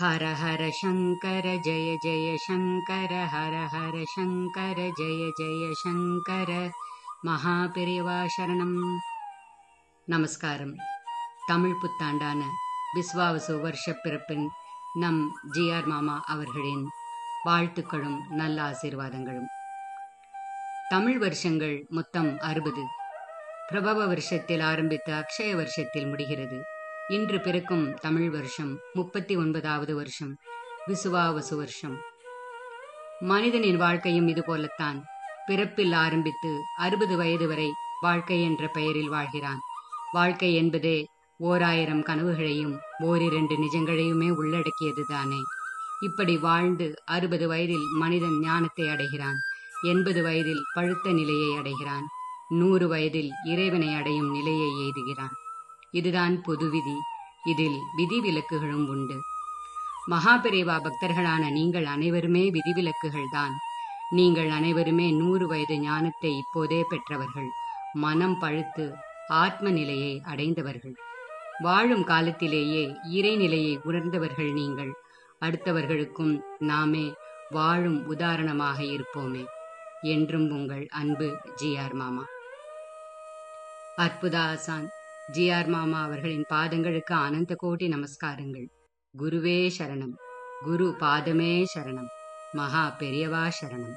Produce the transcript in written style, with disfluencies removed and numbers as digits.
ஹர ஹர சங்கர ஜெய ஜெய சங்கர ஹர ஹர சங்கர ஜெய ஜெய சங்கர. மகா பெரியவா சரணம். நமஸ்காரம். தமிழ் புத்தாண்டான விஸ்வாவசு வருஷ பிறப்பின் நம் ஜிஆர் மாமா அவர்களின் வாழ்த்துக்களும் நல்ல ஆசீர்வாதங்களும். தமிழ் வருஷங்கள் மொத்தம் 60. பிரபவ வருஷத்தில் ஆரம்பித்த அக்ஷய வருஷத்தில் முடிகிறது. இன்று பிறக்கும் தமிழ் வருஷம் 39வது வருஷம், விசுவாவசு வருஷம். மனிதனின் வாழ்க்கையும் இதுபோலத்தான். பிறப்பில் ஆரம்பித்து 60 வயது வரை வாழ்க்கை என்ற பெயரில் வாழ்கிறான். வாழ்க்கை என்பதே 1000 கனவுகளையும் 1-2 நிஜங்களையுமே உள்ளடக்கியதுதானே. இப்படி வாழ்ந்து 60 வயதில் மனிதன் ஞானத்தை அடைகிறான். 80 வயதில் பழுத்த நிலையை அடைகிறான். 100 வயதில் இறைவனை அடையும் நிலையை எய்துகிறான். இதுதான் பொது விதி. இதில் விதிவிலக்குகளும் உண்டு. மகாபெரிவா பக்தர்களான நீங்கள் அனைவருமே விதிவிலக்குகள்தான். நீங்கள் அனைவருமே 100 வயது ஞானத்தை இப்போதே பெற்றவர்கள். மனம் பழுத்து ஆத்ம நிலையை அடைந்தவர்கள். வாழும் காலத்திலேயே இறைநிலையை உணர்ந்தவர்கள் நீங்கள். அடுத்தவர்களுக்கும் நாமே வாழும் உதாரணமாக இருப்போமே. என்றும் உங்கள் அன்பு ஜிஆர் மாமா. அற்புத ஆசான் ஜிஆர் மாமா அவர்களின் பாதங்களுக்கு அனந்த கோடி நமஸ்காரங்கள். குருவே சரணம். குரு பாதமே சரணம். மகா பெரியவா சரணம்.